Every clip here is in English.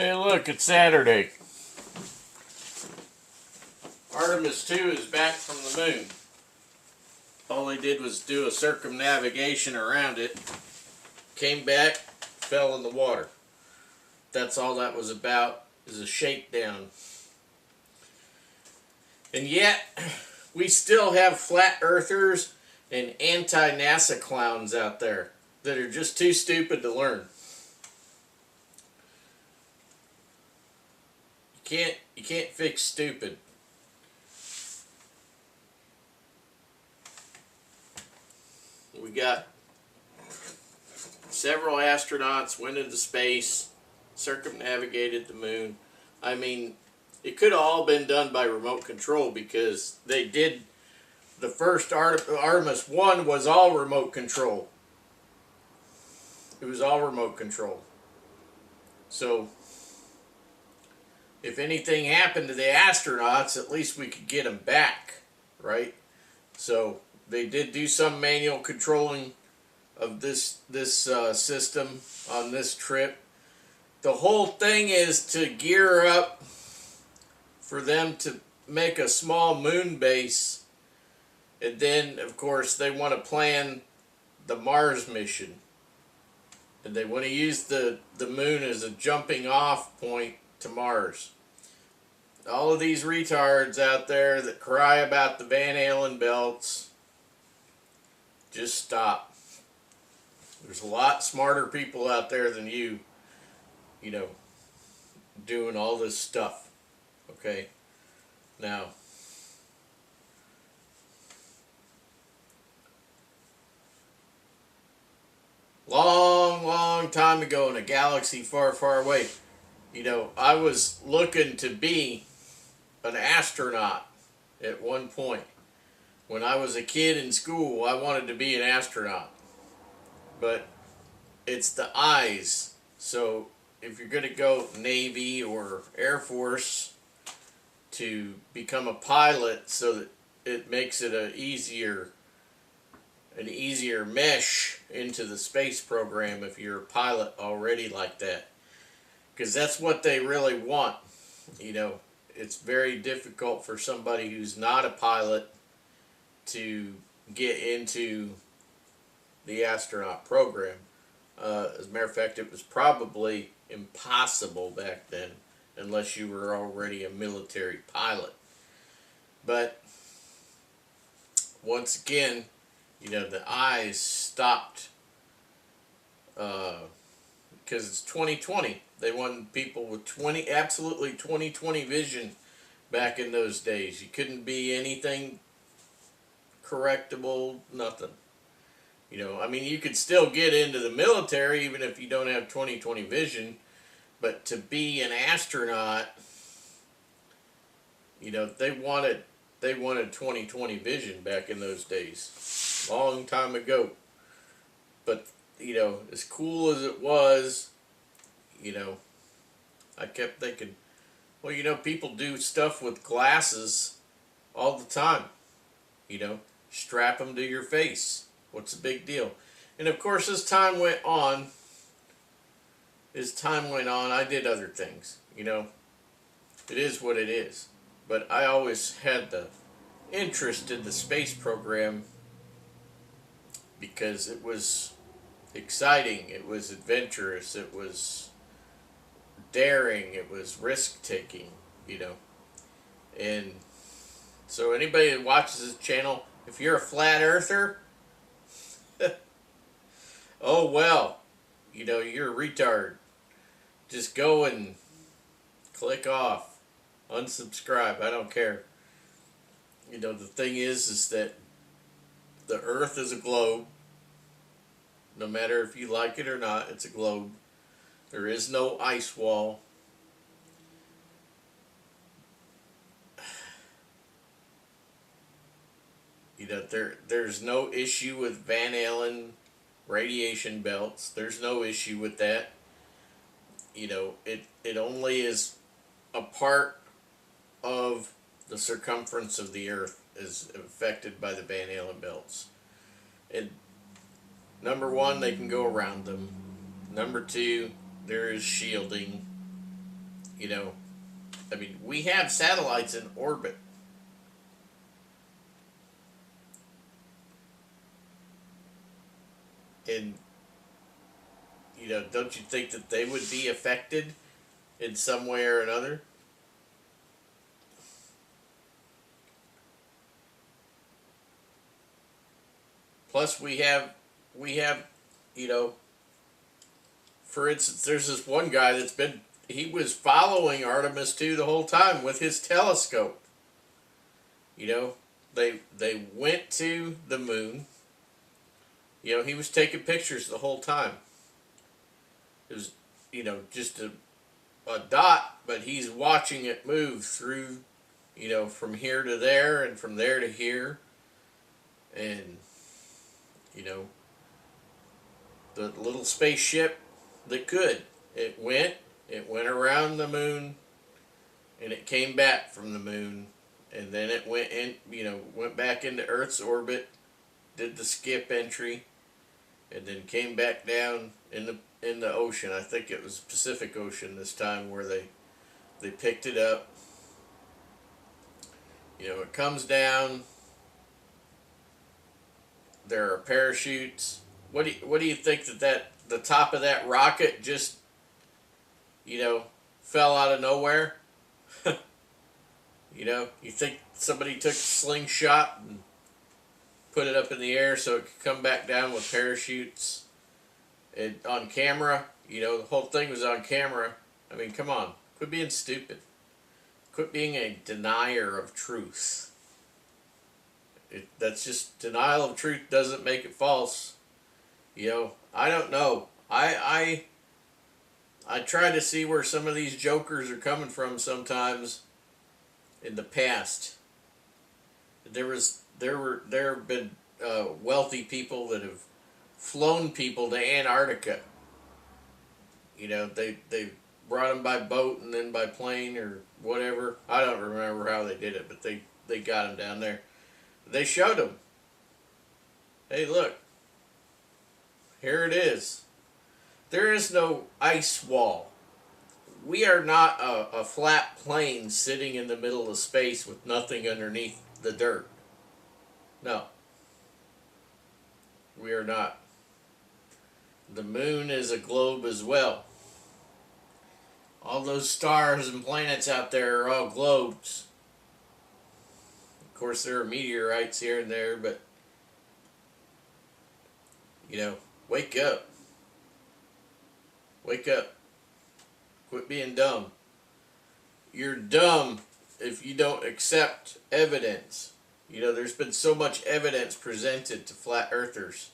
Hey, look, it's Saturday. Artemis 2 is back from the moon. All they did was do a circumnavigation around it, came back, fell in the water. That's all that was about, is a shakedown. And yet, we still have flat earthers and anti-NASA clowns out there that are just too stupid to learn. You can't fix stupid. We got several astronauts went into space, circumnavigated the moon. I mean, it could have all been done by remote control because they did. The first Artemis 1 was all remote control. It was all remote control. So, if anything happened to the astronauts, at least we could get them back, right? So, they did do some manual controlling of this system on this trip. The whole thing is to gear up for them to make a small moon base, and then of course they want to plan the Mars mission, and they want to use the moon as a jumping off point to Mars. All of these retards out there that cry about the Van Allen belts, just stop. There's a lot smarter people out there than you know, doing all this stuff. Okay? Now, long time ago in a galaxy far, far away, you know, I was looking to be an astronaut at one point. When I was a kid in school, I wanted to be an astronaut. But it's the eyes. So if you're going to go Navy or Air Force to become a pilot so that it makes it an easier mesh into the space program if you're a pilot already like that. Because that's what they really want. You know, it's very difficult for somebody who's not a pilot to get into the astronaut program. As a matter of fact, it was probably impossible back then unless you were already a military pilot. But once again, you know, the eyes stopped because it's 2020. They wanted people with absolutely 20/20 vision back in those days. You couldn't be anything correctable, nothing. You know, I mean, you could still get into the military even if you don't have 20/20 vision, but to be an astronaut, you know, they wanted 20/20 vision back in those days, long time ago. But, you know, as cool as it was, you know, I kept thinking, well, you know, people do stuff with glasses all the time, you know, strap them to your face. What's the big deal? And of course, as time went on, I did other things. You know, it is what it is. But I always had the interest in the space program because it was exciting, it was adventurous, it was daring, it was risk-taking, you know. And so anybody that watches this channel, if you're a flat earther, oh well, you know, you're a retard. Just go and click off, unsubscribe, I don't care. You know, the thing is that the earth is a globe. No matter if you like it or not, it's a globe. There is no ice wall. You know, there's no issue with Van Allen radiation belts. There's no issue with that. You know, it only is a part of the circumference of the earth is affected by the Van Allen belts. And number one, they can go around them. Number two, there is shielding. You know, I mean, we have satellites in orbit. And, you know, don't you think that they would be affected in some way or another? Plus, we have, you know, for instance, there's this one guy he was following Artemis 2 the whole time with his telescope. You know, they went to the moon. You know, he was taking pictures the whole time. It was, you know, just a dot, but he's watching it move through, you know, from here to there and from there to here. And, you know, the little spaceship that could, it went around the moon, and it came back from the moon, and then it went in, you know, went back into Earth's orbit, did the skip entry, and then came back down in the ocean. I think it was Pacific Ocean this time where they picked it up. You know, it comes down. There are parachutes. What do you think that the top of that rocket just, you know, fell out of nowhere? You know, you think somebody took a slingshot and put it up in the air so it could come back down with parachutes and on camera? You know, the whole thing was on camera. I mean, come on, quit being stupid. Quit being a denier of truth. That's just, denial of truth doesn't make it false. You know, I don't know. I try to see where some of these jokers are coming from sometimes in the past. There have been wealthy people that have flown people to Antarctica. You know, they brought them by boat and then by plane or whatever. I don't remember how they did it, but they got them down there. They showed them. Hey, look. Here it is. There is no ice wall. We are not a flat plane sitting in the middle of space with nothing underneath the dirt. No. We are not. The moon is a globe as well. All those stars and planets out there are all globes. Of course, there are meteorites here and there, but, you know, wake up. Wake up. Quit being dumb. You're dumb if you don't accept evidence. You know, there's been so much evidence presented to flat earthers,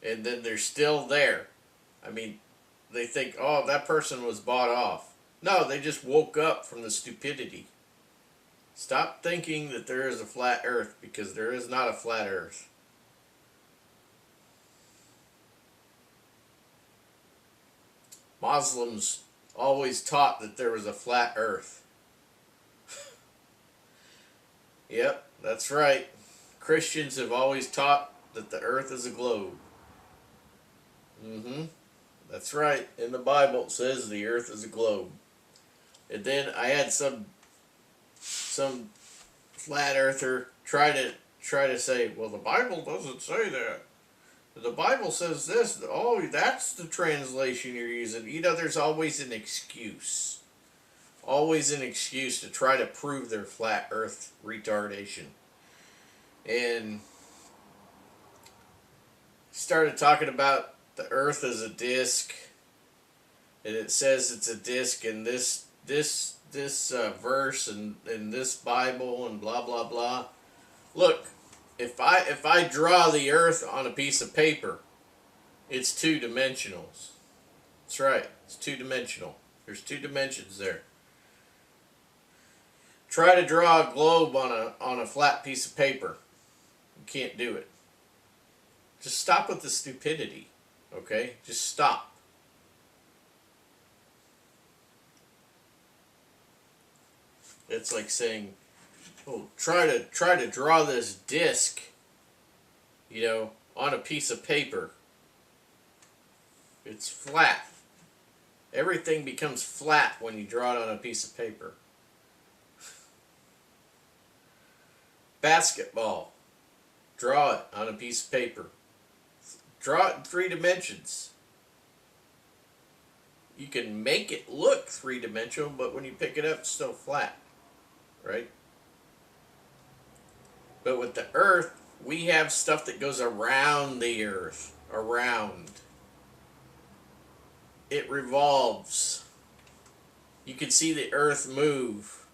and then they're still there. I mean, they think, oh, that person was bought off. No, they just woke up from the stupidity. Stop thinking that there is a flat earth, because there is not a flat earth. Muslims always taught that there was a flat earth. Yep, that's right. Christians have always taught that the earth is a globe. That's right. In the Bible it says the earth is a globe. And then I had some flat earther try to say, well, the Bible doesn't say that. The Bible says this. Oh, that's the translation you're using. You know, there's always an excuse. Always an excuse to try to prove their flat earth retardation. And started talking about the earth as a disc. And it says it's a disc in this verse and in this Bible and blah, blah, blah. Look. If I draw the earth on a piece of paper, it's two-dimensional. That's right. It's two-dimensional. There's two dimensions there. Try to draw a globe on a flat piece of paper. You can't do it. Just stop with the stupidity. Okay? Just stop. It's like saying, oh, try to draw this disc, you know, on a piece of paper. It's flat. Everything becomes flat when you draw it on a piece of paper. Basketball. Draw it on a piece of paper. Draw it in 3 dimensions. You can make it look 3-dimensional, but when you pick it up, it's still flat, right? But with the Earth, we have stuff that goes around the Earth. Around. It revolves. You can see the Earth move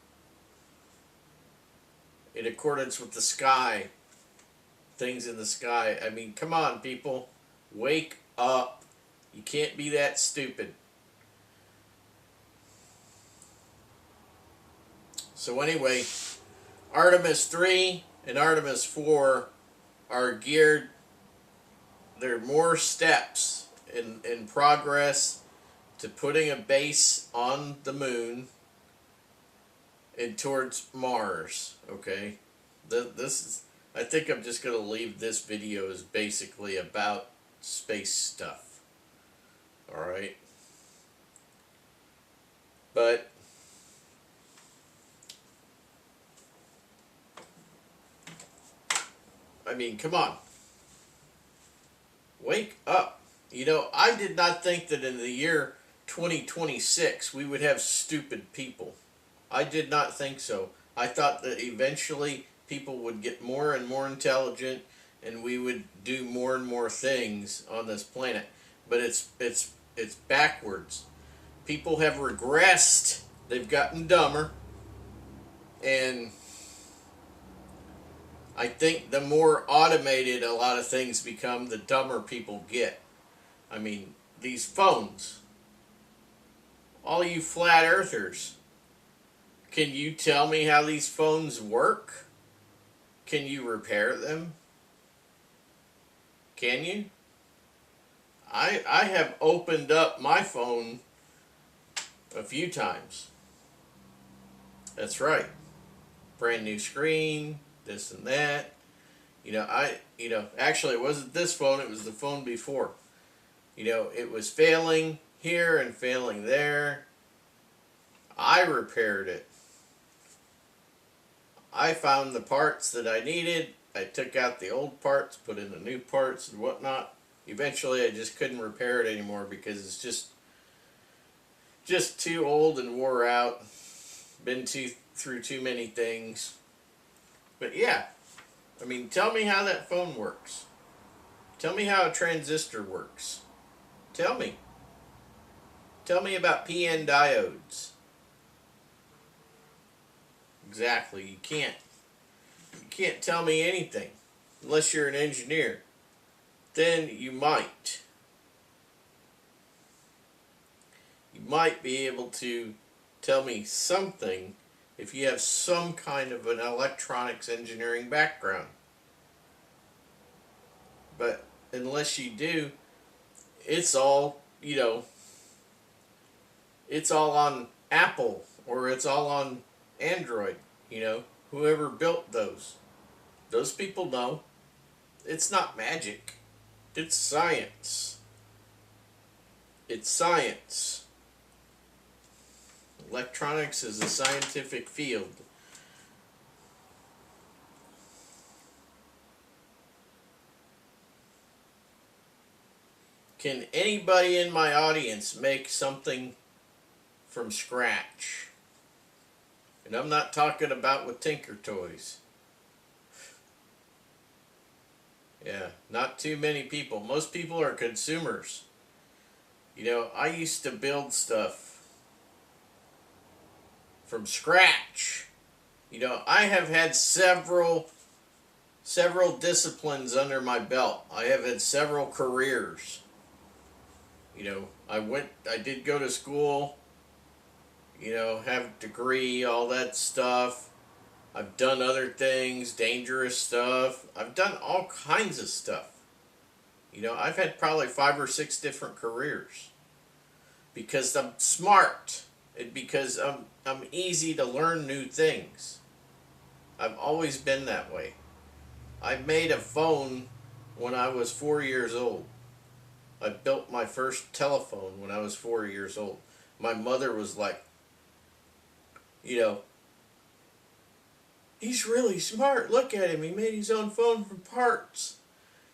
in accordance with the sky. Things in the sky. I mean, come on, people. Wake up. You can't be that stupid. So anyway, Artemis 3 and Artemis 4 are geared. There are more steps in progress to putting a base on the moon and towards Mars. Okay, this is. I think I'm just going to leave this video as basically about space stuff. All right, but I mean, come on. Wake up. You know, I did not think that in the year 2026 we would have stupid people. I did not think so. I thought that eventually people would get more and more intelligent and we would do more and more things on this planet. But it's backwards. People have regressed. They've gotten dumber. And I think the more automated a lot of things become, the dumber people get. I mean, these phones. All you flat earthers, can you tell me how these phones work? Can you repair them? Can you? I have opened up my phone a few times. That's right. Brand new screen, this and that. Actually it wasn't this phone, it was the phone before. It was failing here and failing there. I repaired it. I found the parts that I needed. I took out the old parts, put in the new parts and whatnot. Eventually I just couldn't repair it anymore because it's just too old and wore out. Been through too many things. But yeah, I mean, tell me how that phone works. Tell me how a transistor works. Tell me. Tell me about PN diodes. Exactly, you can't. You can't tell me anything unless you're an engineer. Then you might. You might be able to tell me something if you have some kind of an electronics engineering background. But unless you do, it's all, it's all on Apple or it's all on Android, whoever built those. Those people know. It's not magic. It's science. It's science. Electronics is a scientific field. Can anybody in my audience make something from scratch? And I'm not talking about with Tinker Toys. Yeah, not too many people. Most people are consumers. I used to build stuff from scratch. I have had several disciplines under my belt. I have had several careers. I did go to school, have a degree, all that stuff. I've done other things, dangerous stuff. I've done all kinds of stuff. I've had probably 5 or 6 different careers. Because I'm smart. And because I'm easy to learn new things. I've always been that way. I made a phone when I was 4 years old. I built my first telephone when I was 4 years old. my mother was like, you know, he's really smart. Look at him. He made his own phone from parts.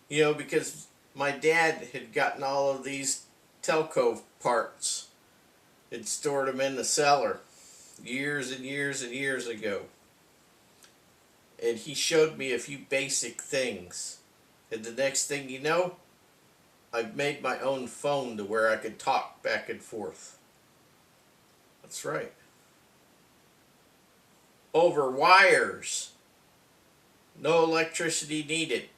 You know, because my dad had gotten all of these telco parts. Had stored them in the cellar years and years and years ago. And he showed me a few basic things. And the next thing you know, I've made my own phone to where I could talk back and forth. That's right. Over wires. No electricity needed.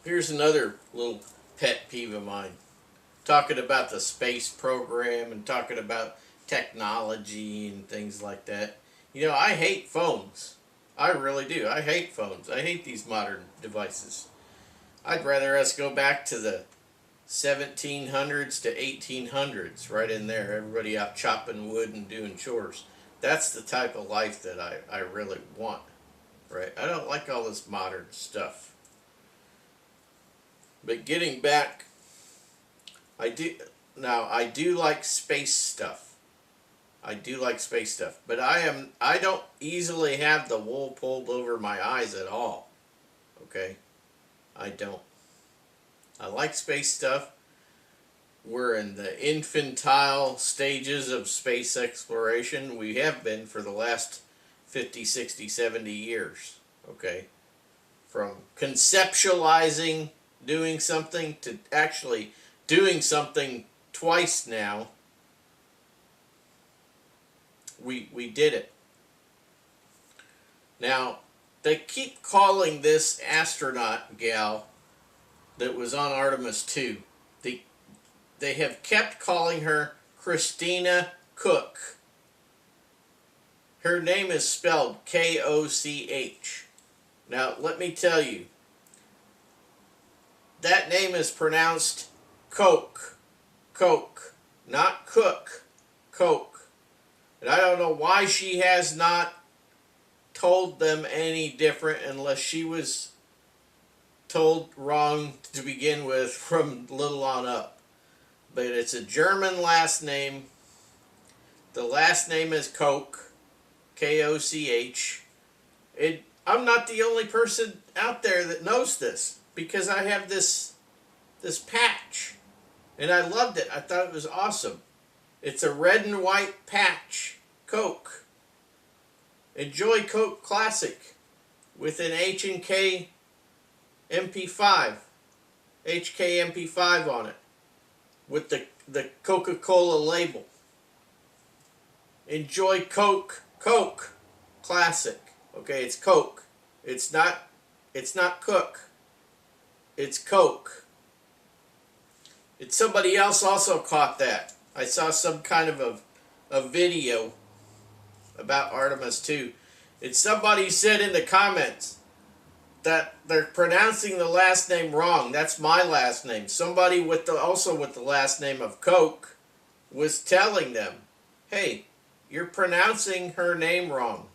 Here's another little pet peeve of mine. Talking about the space program and talking about technology and things like that. You know, I hate phones. I really do. I hate phones. I hate these modern devices. I'd rather us go back to the 1700s to 1800s, right in there. Everybody out chopping wood and doing chores. That's the type of life that I really want, right? I don't like all this modern stuff. But getting back, I do like space stuff. I do like space stuff, but I don't easily have the wool pulled over my eyes at all. Okay? I don't. I like space stuff. We're in the infantile stages of space exploration. We have been for the last 50, 60, 70 years. Okay? From conceptualizing doing something to actually doing something twice now. We did it. Now, they keep calling this astronaut gal that was on Artemis 2. They have kept calling her Christina Cook. Her name is spelled K-O-C-H. Now, let me tell you, that name is pronounced Coke. Coke. Not Cook. Coke. And I don't know why she has not told them any different unless she was told wrong to begin with from little on up. But it's a German last name. The last name is Koch. K-O-C-H. I'm not the only person out there that knows this because I have this patch. And I loved it. I thought it was awesome. It's a red and white patch. Coke. Enjoy Coke Classic with an H&K MP5. HK MP5 on it. With the Coca-Cola label. Enjoy Coke Classic. Okay, it's Coke. It's not Cook. It's Coke. It's somebody else also caught that. I saw some kind of a video about Artemis 2. It's somebody said in the comments that they're pronouncing the last name wrong. That's my last name. Somebody also with the last name of Coke was telling them, hey, you're pronouncing her name wrong.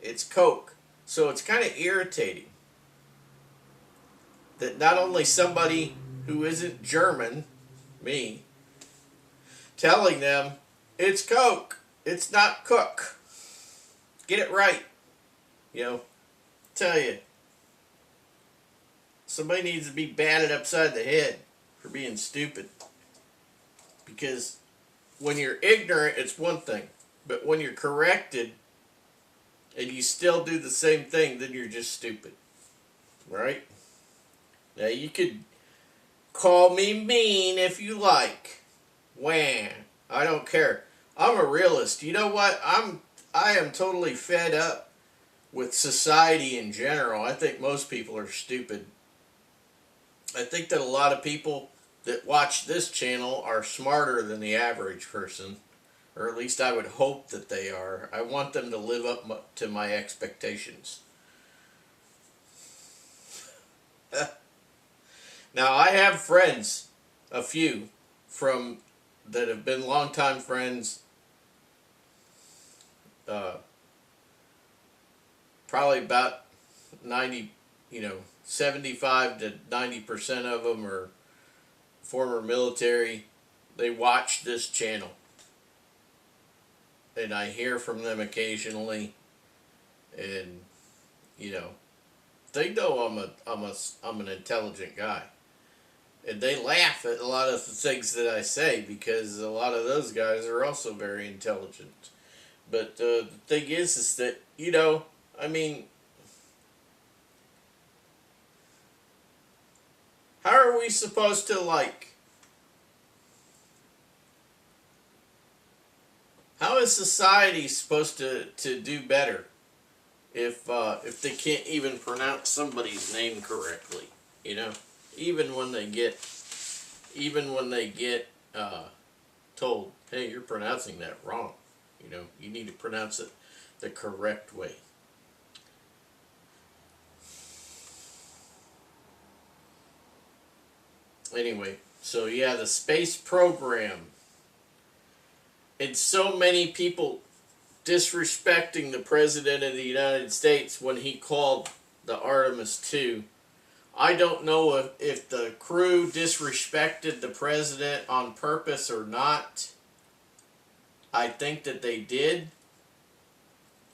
It's Coke. So it's kind of irritating that not only somebody who isn't German, me, telling them it's Coke, it's not Cook. Get it right. You know, tell you, somebody needs to be batted upside the head for being stupid. Because when you're ignorant, it's one thing. But when you're corrected and you still do the same thing, then you're just stupid. Right? Now you could call me mean if you like. Wham. I don't care. I'm a realist. You know what? I am totally fed up with society in general. I think most people are stupid. I think that a lot of people that watch this channel are smarter than the average person. Or at least I would hope that they are. I want them to live up to my expectations. Now, I have friends, a few, that have been longtime friends, probably about 90 75 to 90% of them are former military. They watch this channel, and I hear from them occasionally, and they know I'm an intelligent guy, and they laugh at a lot of the things that I say because a lot of those guys are also very intelligent. But the thing is that I mean, how are we supposed to How is society supposed to do better if they can't even pronounce somebody's name correctly? Even when they get told, hey, you're pronouncing that wrong. You need to pronounce it the correct way. Anyway, so yeah, the space program. And so many people disrespecting the President of the United States when he called the Artemis 2. I don't know if the crew disrespected the President on purpose or not. I think that they did.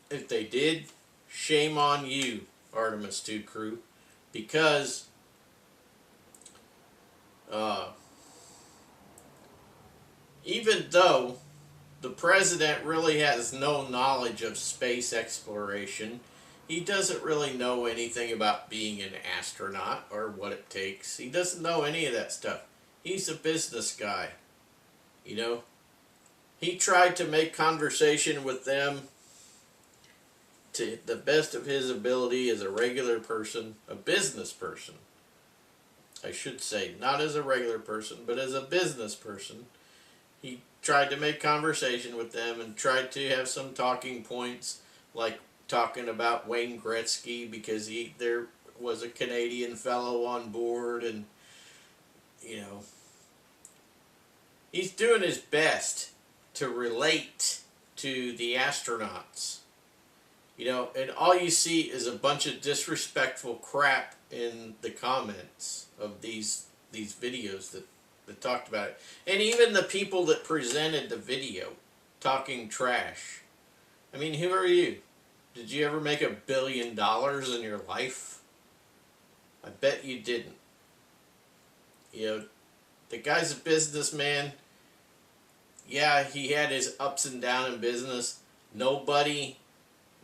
If they did, shame on you, Artemis 2 crew. Because even though the President really has no knowledge of space exploration, he doesn't really know anything about being an astronaut or what it takes. He doesn't know any of that stuff. He's a business guy. He tried to make conversation with them to the best of his ability as a regular person, a business person. I should say, not as a regular person, but as a business person. He tried to make conversation with them and tried to have some talking points, like talking about Wayne Gretzky because there was a Canadian fellow on board, and he's doing his best to relate to the astronauts. And all you see is a bunch of disrespectful crap in the comments of these videos that talked about it. And even the people that presented the video talking trash. I mean, who are you? Did you ever make $1 billion in your life? I bet you didn't. The guy's a businessman. Yeah, he had his ups and downs in business. Nobody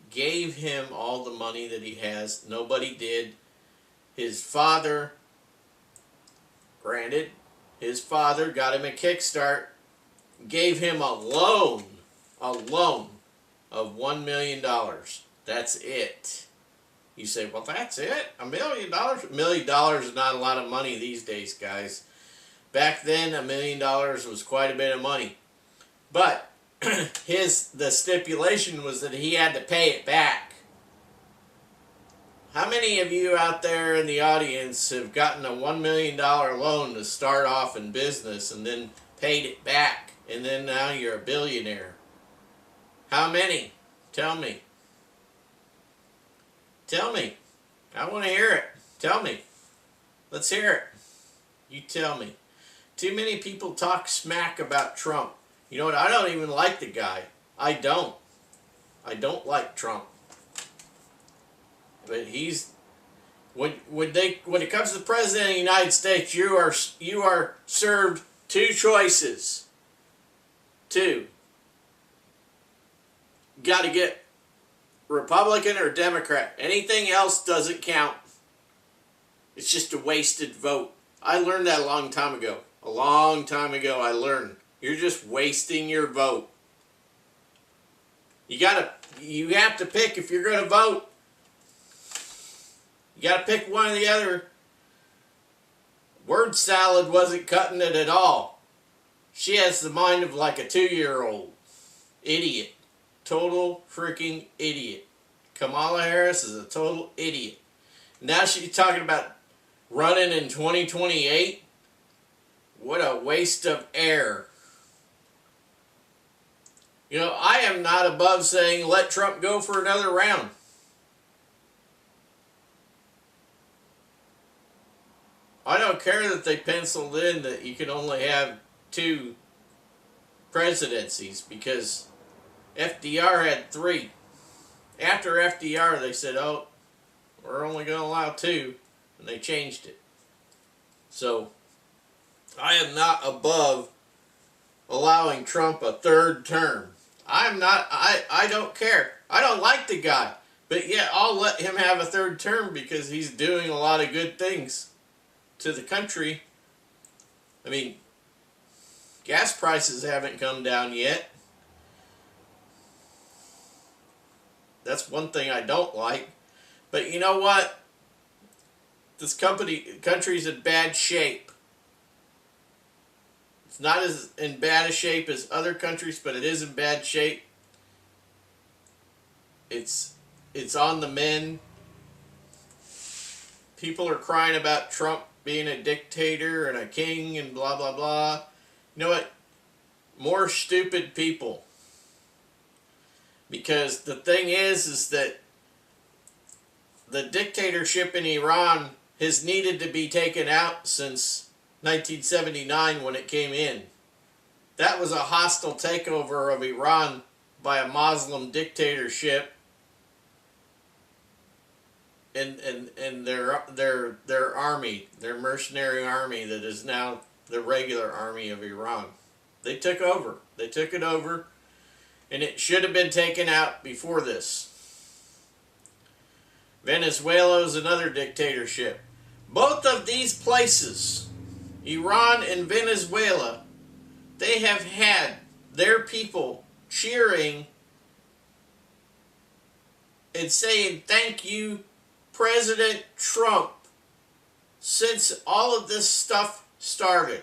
gave him all the money that he has. Nobody did. His father, granted, his father got him a kickstart, gave him a loan of $1 million. That's it. You say, well, that's it? $1 million? $1 million is not a lot of money these days, guys. Back then, $1 million was quite a bit of money. But the stipulation was that he had to pay it back. How many of you out there in the audience have gotten a $1 million loan to start off in business and then paid it back, and then now you're a billionaire? How many? Tell me. Tell me. I want to hear it. Tell me. Let's hear it. You tell me. Too many people talk smack about Trump. You know what? I don't even like the guy. I don't. I don't like Trump. But he's when it comes to the President of the United States, you are served two choices. Two. Got to get Republican or Democrat. Anything else doesn't count. It's just a wasted vote. I learned that a long time ago. A long time ago I learned. You're just wasting your vote. You have to pick if you're going to vote. You got to pick one or the other. Word salad wasn't cutting it at all. She has the mind of like a 2-year-old. Idiot. Total freaking idiot. Kamala Harris is a total idiot. Now she's talking about running in 2028. What a waste of air. I am not above saying let Trump go for another round. I don't care that they penciled in that you can only have 2 presidencies, because FDR had 3. After FDR, they said, oh, we're only going to allow 2, and they changed it. So, I am not above allowing Trump a 3rd term. I'm not, I don't care. I don't like the guy, but yeah, I'll let him have a 3rd term because he's doing a lot of good things to the country. I mean, gas prices haven't come down yet. That's one thing I don't like. But you know what? This country's in bad shape. It's not as in bad a shape as other countries, but it is in bad shape. It's on the mend. People are crying about Trump being a dictator and a king and blah blah blah. You know what? More stupid people. Because the thing is that the dictatorship in Iran has needed to be taken out since 1979 when it came in. That was a hostile takeover of Iran by a Muslim dictatorship, and their army, their mercenary army that is now the regular army of Iran. They took over. They took it over, and it should have been taken out before this. Venezuela is another dictatorship. Both of these places, Iran and Venezuela, they have had their people cheering and saying, thank you, President Trump, since all of this stuff started.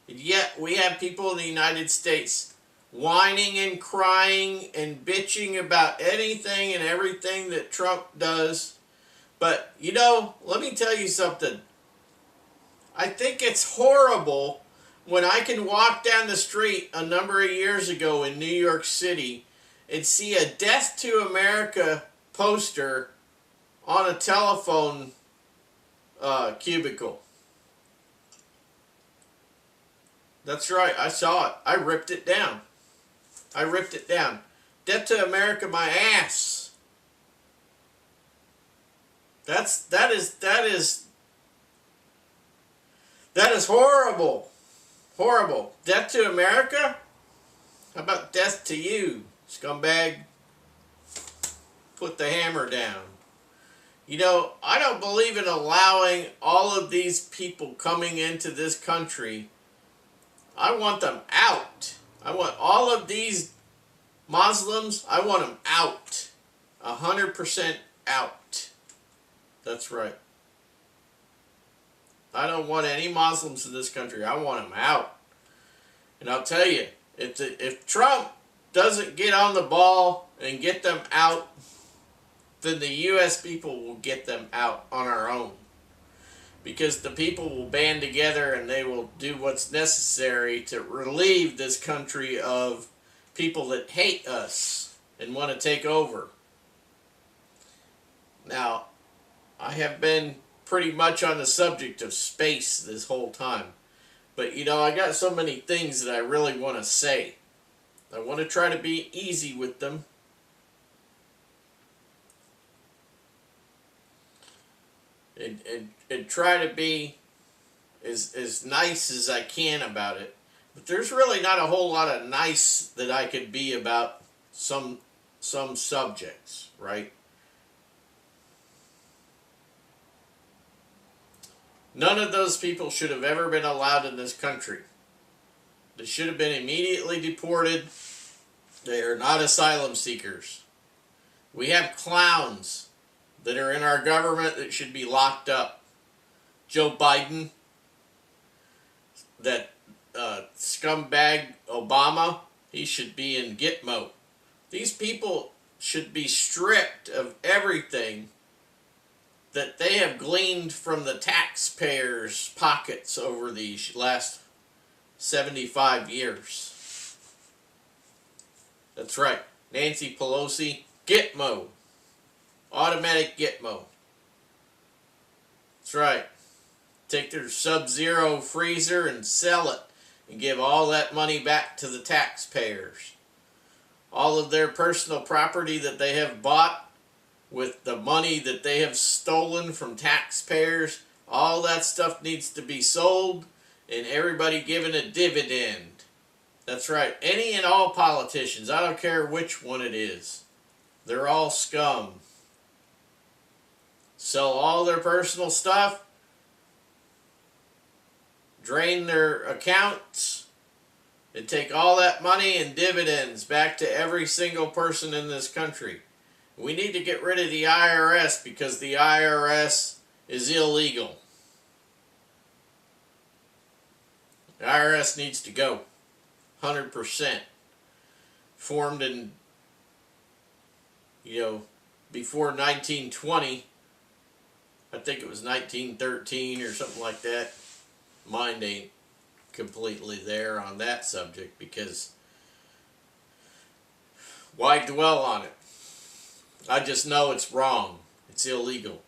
And yet we have people in the United States whining and crying and bitching about anything and everything that Trump does. But, you know, let me tell you something. I think it's horrible when I can walk down the street a number of years ago in New York City and see a Death to America poster on a telephone cubicle. That's right, I saw it. I ripped it down. I ripped it down. Death to America, my ass. That is horrible. Horrible. Death to America? How about death to you, scumbag? Put the hammer down. You know, I don't believe in allowing all of these people coming into this country. I want them out. I want all of these Muslims, I want them out. 100% out. That's right. I don't want any Muslims in this country. I want them out. And I'll tell you, if Trump doesn't get on the ball and get them out, then the U.S. people will get them out on our own. Because the people will band together and they will do what's necessary to relieve this country of people that hate us and want to take over. Now, I have been pretty much on the subject of space this whole time. But, you know, I got so many things that I really want to say. I want to try to be easy with them. And try to be as nice as I can about it. But there's really not a whole lot of nice that I could be about some subjects, right? None of those people should have ever been allowed in this country. They should have been immediately deported. They are not asylum seekers. We have clowns that are in our government that should be locked up. Joe Biden, that scumbag Obama, he should be in Gitmo. These people should be stripped of everything that they have gleaned from the taxpayers' pockets over these last 75 years. That's right. Nancy Pelosi, Gitmo. Automatic Gitmo. That's right. Take their Sub-Zero freezer and sell it and give all that money back to the taxpayers. All of their personal property that they have bought with the money that they have stolen from taxpayers, all that stuff needs to be sold and everybody given a dividend. That's right. Any and all politicians, I don't care which one it is, they're all scum. Sell all their personal stuff, drain their accounts, and take all that money and dividends back to every single person in this country. We need to get rid of the IRS because the IRS is illegal. The IRS needs to go. 100%. Formed in, before 1920. I think it was 1913 or something like that. Mind ain't completely there on that subject because why dwell on it? I just know it's wrong. It's illegal.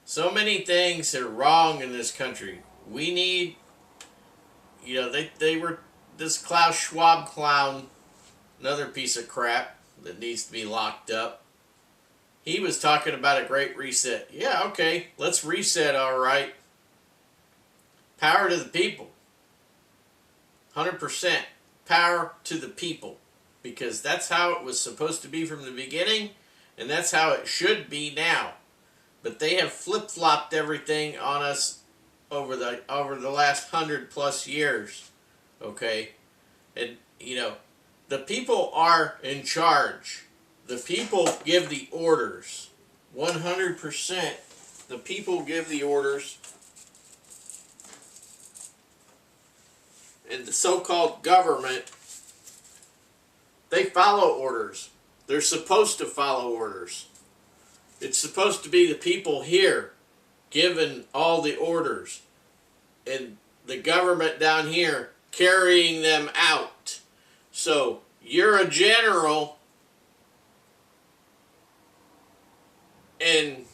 So many things are wrong in this country. We need, they were, this Klaus Schwab clown, another piece of crap that needs to be locked up. He was talking about a great reset. Yeah, okay, let's reset, all right. Power to the people. 100% power to the people. Because that's how it was supposed to be from the beginning, and that's how it should be now. But they have flip-flopped everything on us over the last 100+ years. Okay? And, the people are in charge. The people give the orders. 100%. The people give the orders. And the so-called government, they follow orders. They're supposed to follow orders. It's supposed to be the people here giving all the orders. And the government down here carrying them out. So, you're a general and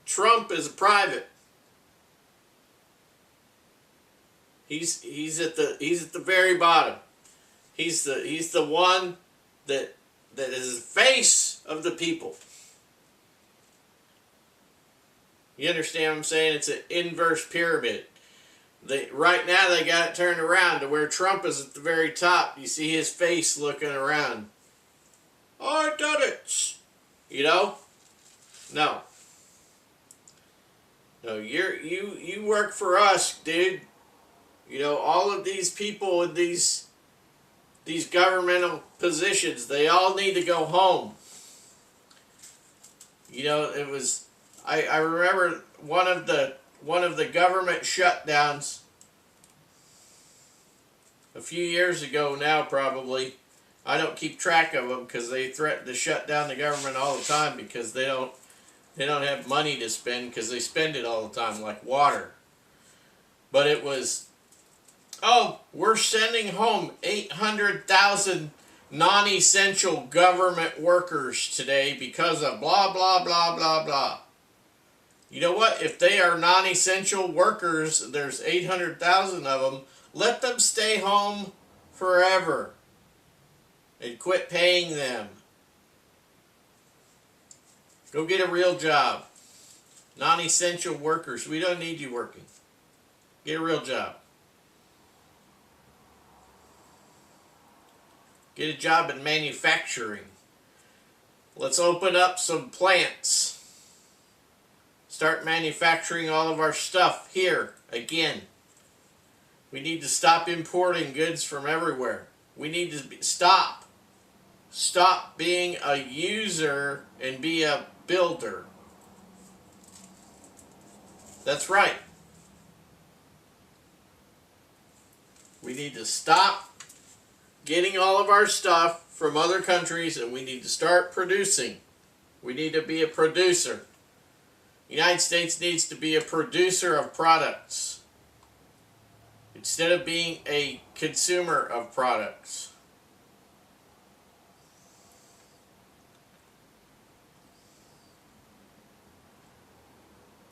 Trump is a private. He's at the very bottom. He's the one that is the face of the people. You understand what I'm saying? It's an inverse pyramid. Right now they got it turned around to where Trump is at the very top. You see his face looking around. I done it. No. No, you work for us, dude. All of these people in these governmental positions, they all need to go home. It was I remember one of the government shutdowns a few years ago now probably. I don't keep track of them because they threaten to shut down the government all the time because they don't have money to spend because they spend it all the time like water. But it was, we're sending home 800,000 non-essential government workers today because of blah, blah, blah, blah, blah. You know what? If they are non-essential workers, there's 800,000 of them, let them stay home forever and quit paying them. Go get a real job. Non-essential workers, we don't need you working. Get a real job. Get a job in manufacturing. Let's open up some plants. Start manufacturing all of our stuff here again. We need to stop importing goods from everywhere. We need to stop being a user and be a builder. That's right. We need to stop getting all of our stuff from other countries and we need to start producing. We need to be a producer. The United States needs to be a producer of products instead of being a consumer of products.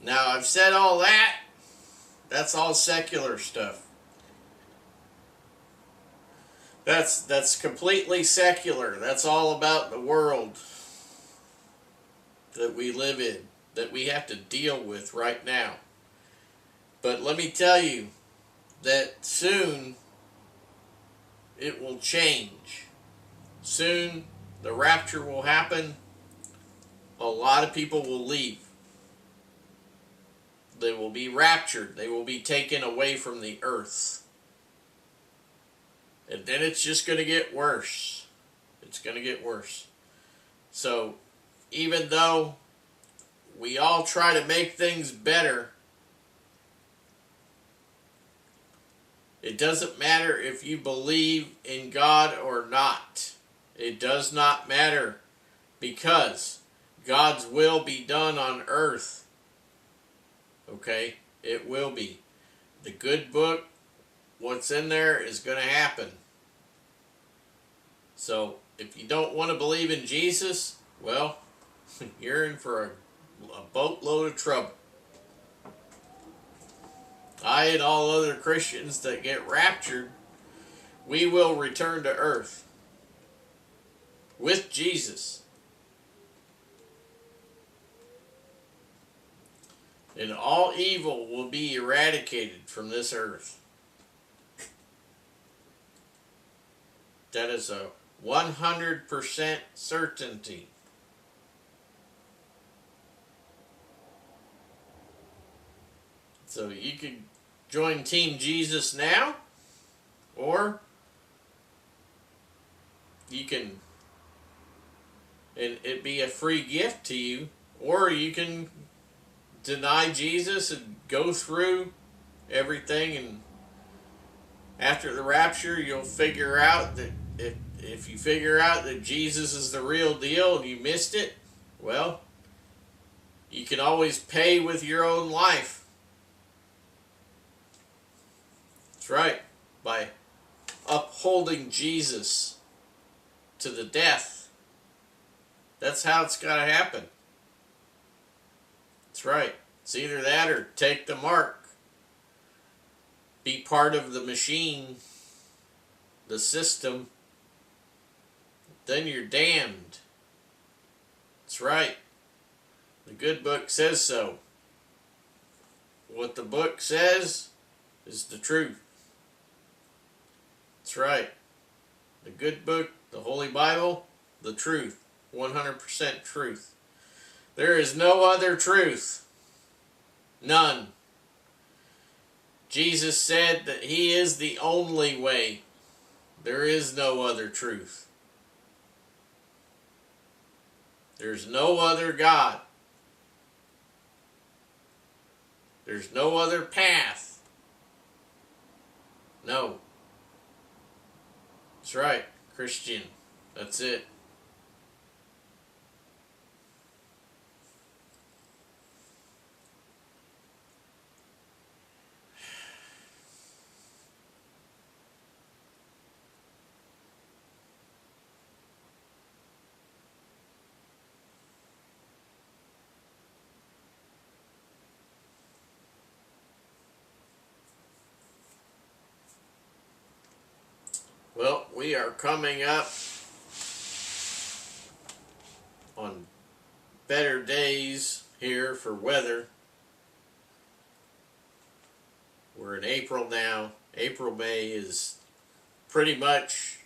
Now, I've said all that. That's all secular stuff. That's completely secular. That's all about the world that we live in, that we have to deal with right now. But let me tell you that soon it will change. Soon the rapture will happen. A lot of people will leave. They will be raptured. They will be taken away from the earth. And then it's just going to get worse. It's going to get worse. So, even though we all try to make things better, it doesn't matter if you believe in God or not. It does not matter, because God's will be done on earth. Okay? It will be. The good book, what's in there is going to happen. So, if you don't want to believe in Jesus, well, you're in for a boatload of trouble. I and all other Christians that get raptured, we will return to earth with Jesus. And all evil will be eradicated from this earth. That is a 100% certainty. So you could join Team Jesus now, or you can, and it be a free gift to you, or you can deny Jesus and go through everything, and after the rapture you'll figure out that if you figure out that Jesus is the real deal and you missed it, well, you can always pay with your own life. That's right, by upholding Jesus to the death. That's how it's got to happen. That's right. It's either that or take the mark. Be part of the machine, the system. Then you're damned. That's right. The good book says so. What the book says is the truth. That's right. The good book, the Holy Bible, the truth. 100% truth. There is no other truth. None. Jesus said that He is the only way. There is no other truth. There's no other God. There's no other path. No. That's right, Christian. That's it. Well, we are coming up on better days here for weather. We're in April now. April, May is pretty much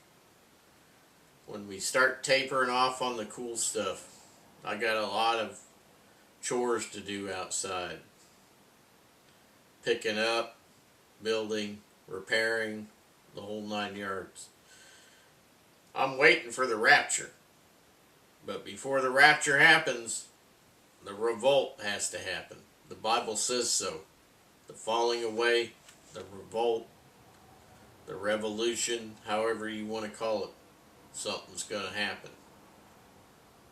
when we start tapering off on the cool stuff. I got a lot of chores to do outside. Picking up, building, repairing, the whole 9 yards. I'm waiting for the rapture. But before the rapture happens, the revolt has to happen. The Bible says so. The falling away, the revolt, the revolution, however you want to call it, something's going to happen.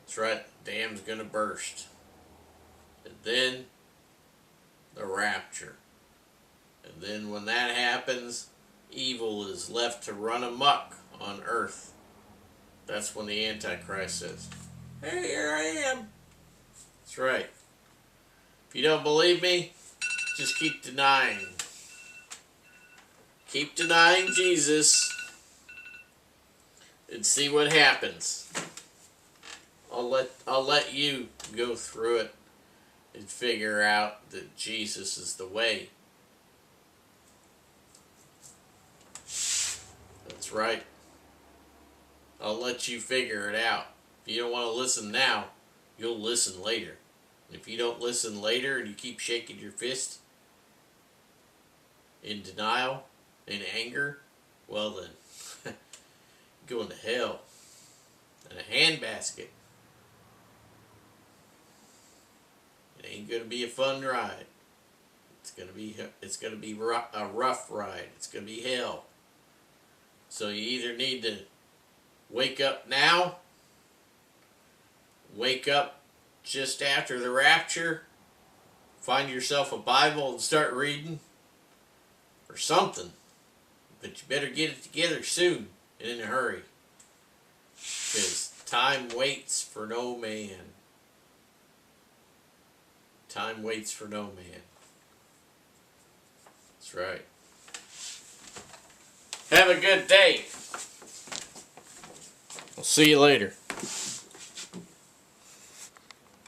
That's right, the dam's going to burst. And then the rapture. And then when that happens, evil is left to run amok on earth. That's when the Antichrist says, "Hey, here I am." That's right. If you don't believe me, just keep denying. Keep denying Jesus and see what happens. I'll let you go through it and figure out that Jesus is the way. That's right. I'll let you figure it out. If you don't want to listen now, you'll listen later. And if you don't listen later and you keep shaking your fist in denial, in anger, well then, you're going to hell in a handbasket. It ain't going to be a fun ride. It's going to be a rough ride. It's going to be hell. So you either need to wake up now, wake up just after the rapture, find yourself a Bible and start reading, or something. But you better get it together soon and in a hurry, because time waits for no man. Time waits for no man. That's right. Have a good day. I'll see you later.